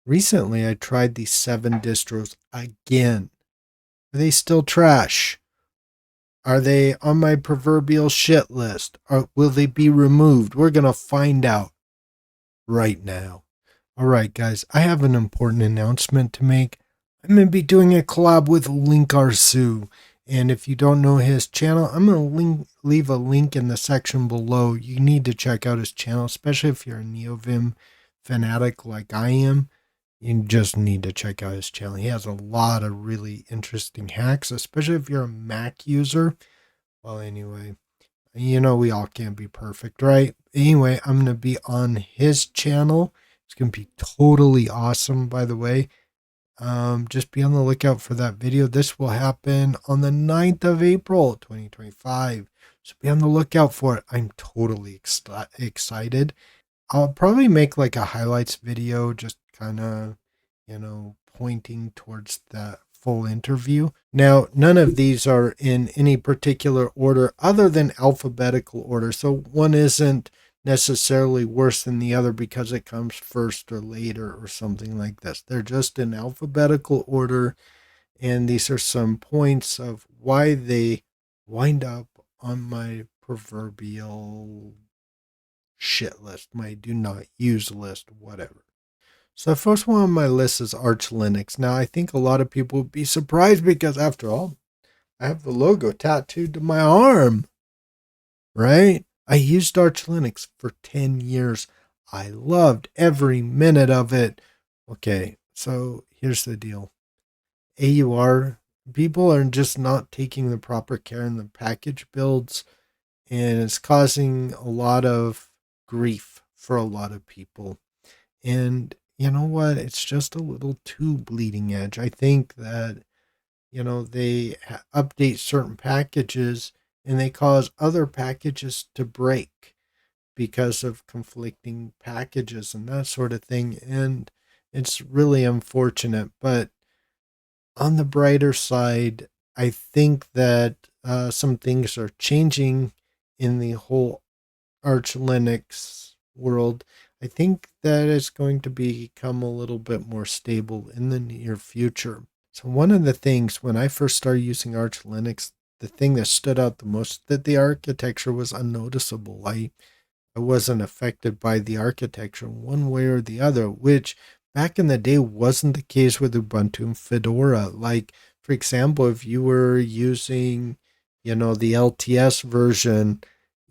Recently, I tried these 7 distros again. Are they still trash? Are they on my proverbial shit list? Or will they be removed? We're going to find out right now. All right, guys, I have an important announcement to make. I'm going to be doing a collab with Linkarsu. And if you don't know his channel, I'm going to leave a link in the section below. You need to check out his channel, especially if you're a NeoVim fanatic like I am. You just need to check out his channel. He has a lot of really interesting hacks, especially if you're a Mac user. Well, anyway, we all can't be perfect, right? Anyway, I'm going to be on his channel. It's going to be totally awesome, by the way. Just be on the lookout for that video. This will happen on the 9th of April, 2025. So be on the lookout for it. I'm totally excited. I'll probably make like a highlights video, just kind of, pointing towards that full interview. Now, none of these are in any particular order other than alphabetical order. So one isn't necessarily worse than the other because it comes first or later or something like this. They're just in alphabetical order. And these are some points of why they wind up on my proverbial shit list, my do not use list, whatever. So the first one on my list is Arch Linux. Now I think a lot of people would be surprised because after all, I have the logo tattooed to my arm, right? I used Arch Linux for 10 years. I loved every minute of it. Okay, so here's the deal. AUR, people are just not taking the proper care in the package builds, and it's causing a lot of grief for a lot of people. And you know what? It's just a little too bleeding edge. I think that, they update certain packages and they cause other packages to break because of conflicting packages and that sort of thing. And it's really unfortunate. But on the brighter side, I think that some things are changing in the whole Arch Linux world. I think that it's going to become a little bit more stable in the near future. So one of the things when I first started using Arch Linux, the thing that stood out the most, that the architecture was unnoticeable. I wasn't affected by the architecture one way or the other, which back in the day wasn't the case with Ubuntu and Fedora. Like, for example, if you were using, the LTS version,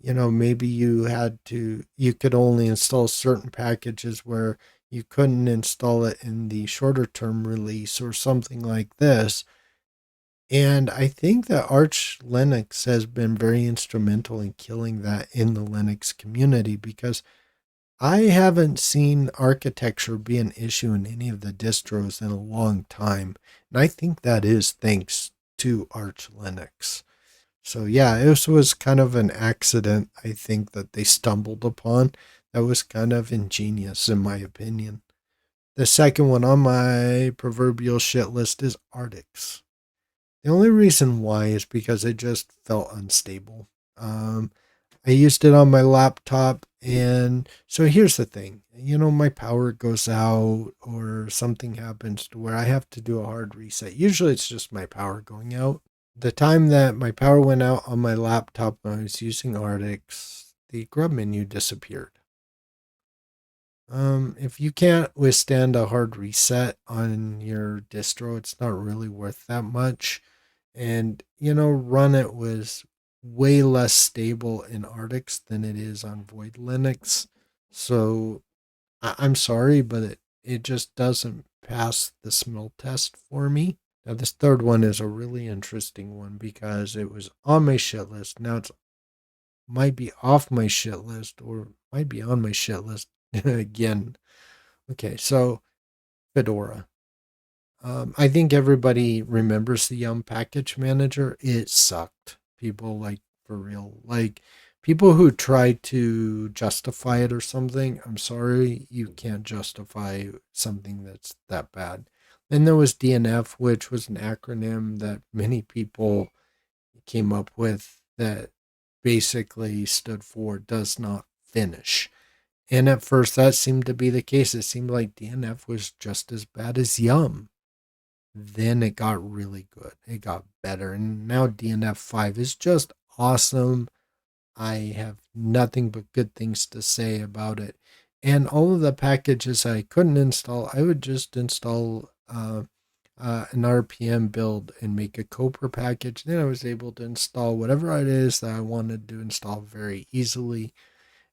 maybe you could only install certain packages where you couldn't install it in the shorter term release or something like this. And I think that Arch Linux has been very instrumental in killing that in the Linux community because I haven't seen architecture be an issue in any of the distros in a long time. And I think that is thanks to Arch Linux. So yeah, this was kind of an accident, I think, that they stumbled upon. That was kind of ingenious, in my opinion. The second one on my proverbial shit list is Artix. The only reason why is because it just felt unstable. I used it on my laptop, and so here's the thing. My power goes out or something happens to where I have to do a hard reset. Usually it's just my power going out. The time that my power went out on my laptop when I was using Artix, the grub menu disappeared. If you can't withstand a hard reset on your distro, it's not really worth that much. And, run it was way less stable in Artix than it is on Void Linux. So I'm sorry, but it just doesn't pass the smell test for me. Now, this third one is a really interesting one because it was on my shit list. Now it's might be off my shit list or might be on my shit list again. Okay, so Fedora. I think everybody remembers the Yum Package Manager. It sucked. People for real. Like people who try to justify it or something. I'm sorry, you can't justify something that's that bad. Then there was DNF, which was an acronym that many people came up with that basically stood for does not finish. And at first that seemed to be the case. It seemed like DNF was just as bad as Yum. Then it got really good. It got better. And now DNF 5 is just awesome. I have nothing but good things to say about it. And all of the packages I couldn't install, I would just install an RPM build and make a Copr package. Then I was able to install whatever it is that I wanted to install very easily.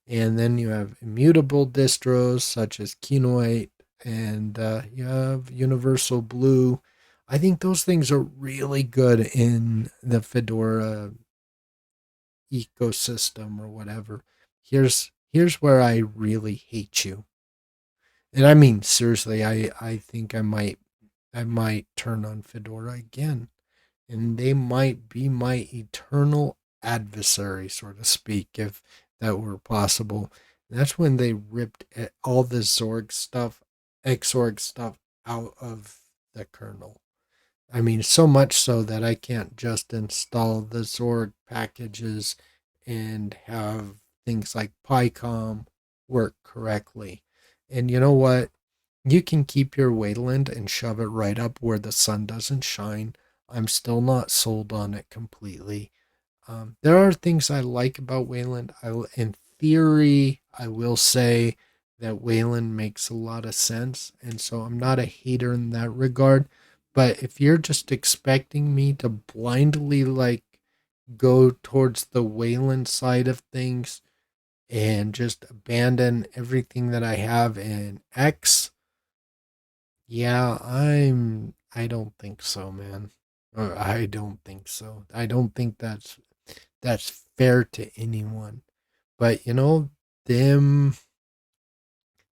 And then you have immutable distros such as Kinoite, and you have Universal Blue. I think those things are really good in the Fedora ecosystem or whatever. Here's where I really hate you. And I mean seriously, I think I might turn on Fedora again. And they might be my eternal adversary, so to speak, if that were possible. And that's when they ripped all the Xorg stuff, Xorg stuff out of the kernel. I mean, so much so that I can't just install the Xorg packages and have things like PyCom work correctly. And you know what? You can keep your Wayland and shove it right up where the sun doesn't shine. I'm still not sold on it completely. There are things I like about Wayland. In theory, I will say that Wayland makes a lot of sense, and so I'm not a hater in that regard. But if you're just expecting me to blindly like go towards the Wayland side of things and just abandon everything that I have in X, yeah, I don't think so, man. I don't think so. I don't think that's fair to anyone. But them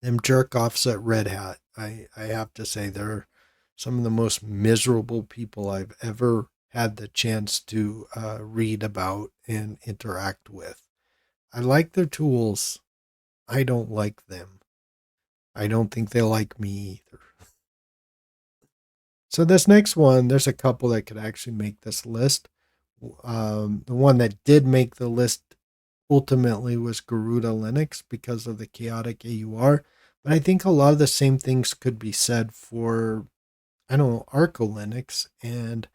them jerk offs at Red Hat, I have to say they're some of the most miserable people I've ever had the chance to read about and interact with. I like their tools. I don't like them. I don't think they like me either. So this next one, there's a couple that could actually make this list. The one that did make the list ultimately was Garuda Linux because of the chaotic AUR. But I think a lot of the same things could be said for, I don't know, Arco Linux and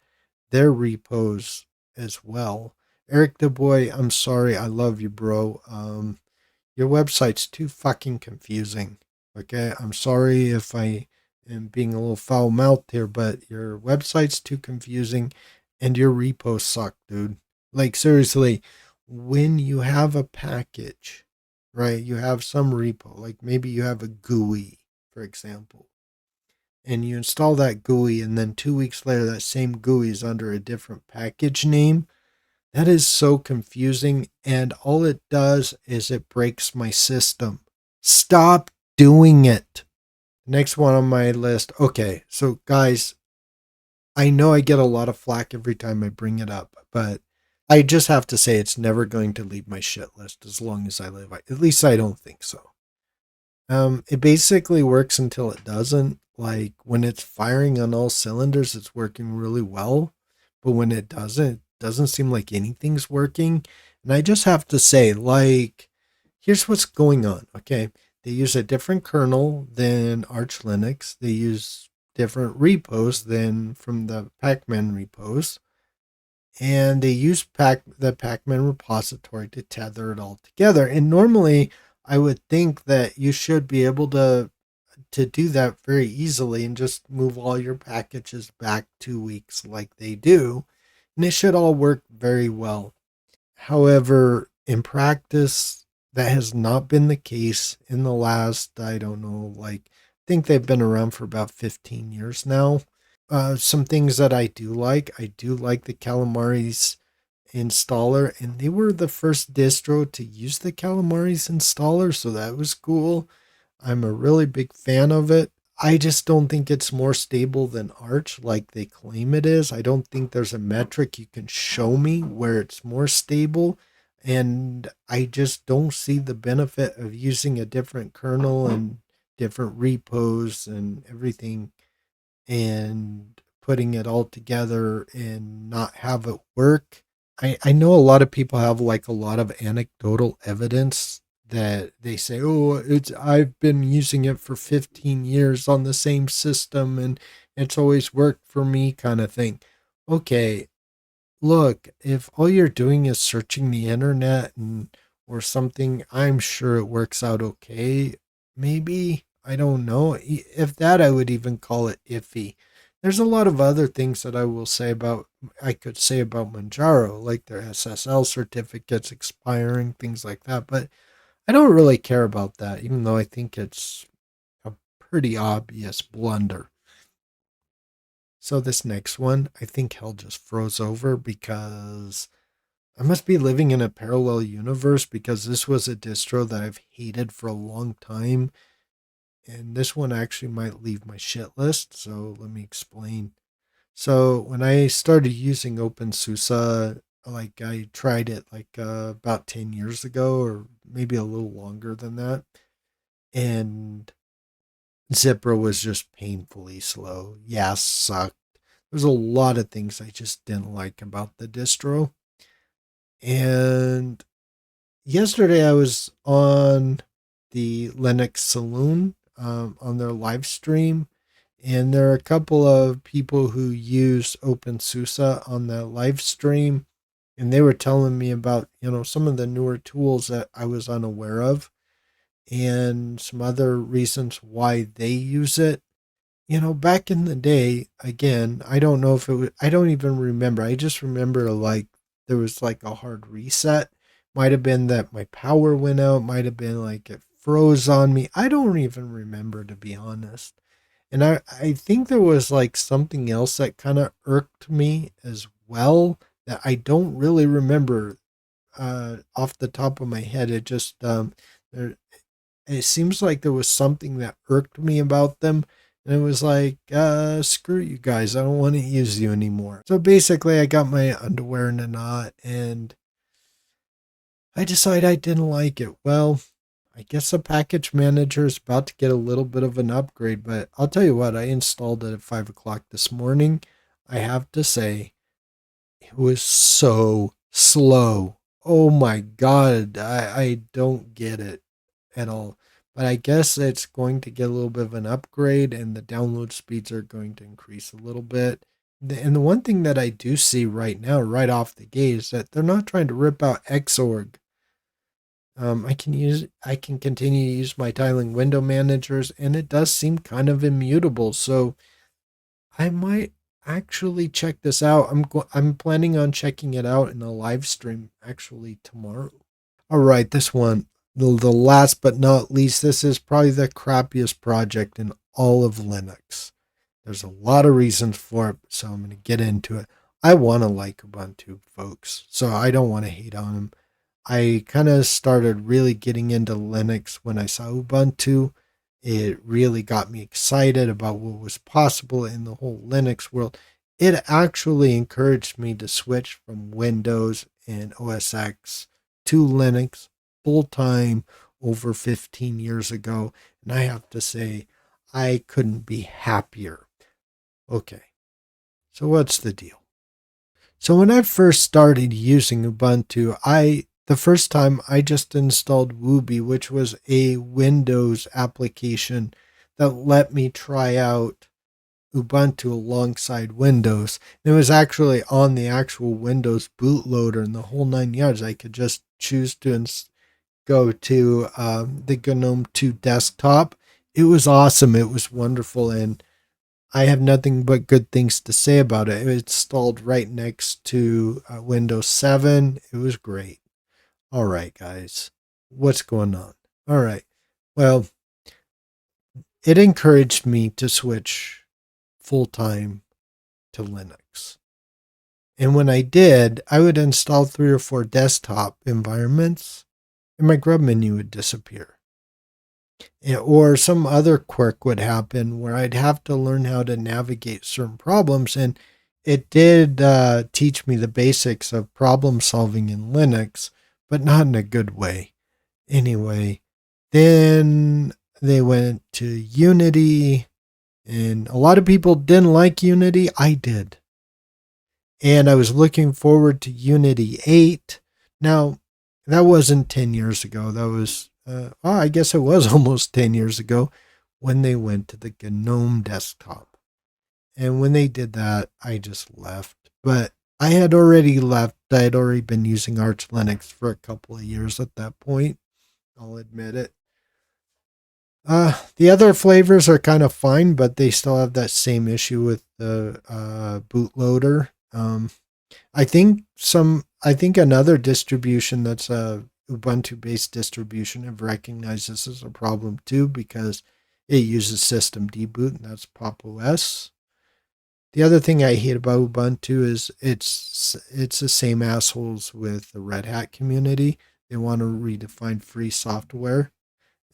their repos as well. Eric DeBoy, I'm sorry. I love you, bro. Your website's too fucking confusing. Okay, I'm sorry if I am being a little foul mouthed here, but your website's too confusing and your repos suck, dude. Like, seriously, when you have a package, right, you have some repo, like maybe you have a GUI, for example, and you install that GUI, and then 2 weeks later, that same GUI is under a different package name. That is so confusing, and all it does is it breaks my system. Stop doing it. Next one on my list. Okay, so guys, I know I get a lot of flack every time I bring it up, but I just have to say it's never going to leave my shit list as long as I live. At least I don't think so. It basically works until it doesn't. Like when it's firing on all cylinders, it's working really well. But when it doesn't seem like anything's working. And I just have to say, like, here's what's going on. Okay. They use a different kernel than Arch Linux. They use different repos than from the Pacman repos. And they use the Pacman repository to tether it all together. And normally I would think that you should be able to do that very easily and just move all your packages back 2 weeks like they do. And it should all work very well. However, in practice, that has not been the case in the last, I don't know, like, I think they've been around for about 15 years now. Some things that I do like the Calamares installer, and they were the first distro to use the Calamares installer, so that was cool. I'm a really big fan of it. I just don't think it's more stable than Arch like they claim it is. I don't think there's a metric you can show me where it's more stable. And I just don't see the benefit of using a different kernel and different repos and everything and putting it all together and not have it work. I know a lot of people have like a lot of anecdotal evidence that they say, oh, I've been using it for 15 years on the same system and it's always worked for me kind of thing. Okay, look, if all you're doing is searching the internet and or something, I'm sure it works out okay. Maybe, I don't know. If that, I would even call it iffy. There's a lot of other things that I could say about Manjaro, like their SSL certificates expiring, things like that. But I don't really care about that, even though I think it's a pretty obvious blunder. So this next one, I think hell just froze over because I must be living in a parallel universe because this was a distro that I've hated for a long time. And this one actually might leave my shit list. So let me explain. So when I started using OpenSUSE, like I tried it about 10 years ago or maybe a little longer than that. And Zipper was just painfully slow. Yeah, sucked. There's a lot of things I just didn't like about the distro. And yesterday I was on the Linux Saloon on their live stream, and there are a couple of people who use OpenSUSE on the live stream, and they were telling me about some of the newer tools that I was unaware of, and some other reasons why they use it. Back in the day, again, I don't know if it was, I don't even remember. I just remember like there was like a hard reset. Might have been that my power went out, might have been like it froze on me. I don't even remember, to be honest. And I think there was like something else that kind of irked me as well that I don't really remember off the top of my head. It just, there, it seems like there was something that irked me about them. And it was like, screw you guys. I don't want to use you anymore. So basically, I got my underwear in a knot and I decided I didn't like it. Well, I guess the package manager is about to get a little bit of an upgrade, but I'll tell you what, I installed it at 5 o'clock this morning. I have to say, it was so slow. Oh my God. I don't get it at all. But I guess it's going to get a little bit of an upgrade and the download speeds are going to increase a little bit. And the one thing that I do see right now, right off the gate, is that they're not trying to rip out Xorg. I can continue to use my tiling window managers, and it does seem kind of immutable. So I might actually check this out. I'm planning on checking it out in a live stream actually tomorrow. All right, this one, the last but not least, this is probably the crappiest project in all of Linux. There's a lot of reasons for it, so I'm going to get into it. I want to like Ubuntu, folks, so I don't want to hate on them. I kind of started really getting into Linux when I saw Ubuntu. It really got me excited about what was possible in the whole Linux world. It actually encouraged me to switch from Windows and OS X to Linux full time over 15 years ago. And I have to say, I couldn't be happier. Okay, so what's the deal? So when I first started using Ubuntu, the first time I just installed Wooby, which was a Windows application that let me try out Ubuntu alongside Windows. And it was actually on the actual Windows bootloader and the whole 9 yards. I could just choose to go to the GNOME 2 desktop. It was awesome. It was wonderful. And I have nothing but good things to say about it. It was installed right next to Windows 7. It was great. All right, guys, what's going on? All right. Well, it encouraged me to switch full time to Linux. And when I did, I would install 3 or 4 desktop environments and my grub menu would disappear. Or some other quirk would happen where I'd have to learn how to navigate certain problems. And it did teach me the basics of problem solving in Linux, but not in a good way. Anyway, then they went to Unity, and a lot of people didn't like Unity. I did. And I was looking forward to Unity 8. Now, that wasn't 10 years ago. That was I guess it was almost 10 years ago when they went to the GNOME desktop. And when they did that, I just left. But I had already left. I had already been using Arch Linux for a couple of years at that point. I'll admit it. The other flavors are kind of fine, but they still have that same issue with the bootloader. I think another distribution that's a Ubuntu based distribution have recognized this as a problem too because it uses system deboot and that's Pop OS. The other thing I hate about Ubuntu is it's the same assholes with the Red Hat community. They want to redefine free software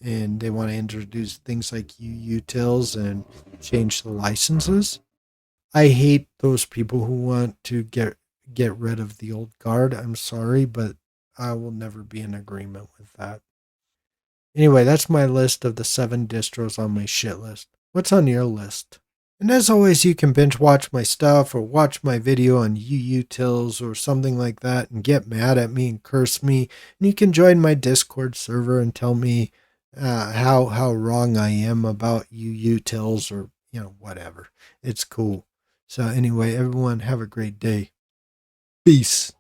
and they want to introduce things like utils and change the licenses. I hate those people who want to get rid of the old guard. I'm sorry, but I will never be in agreement with that. Anyway, that's my list of the 7 distros on my shit list. What's on your list? And as always, you can binge watch my stuff or watch my video on utils or something like that and get mad at me and curse me. And you can join my Discord server and tell me how wrong I am about utils or whatever. It's cool. So anyway, everyone have a great day. Peace.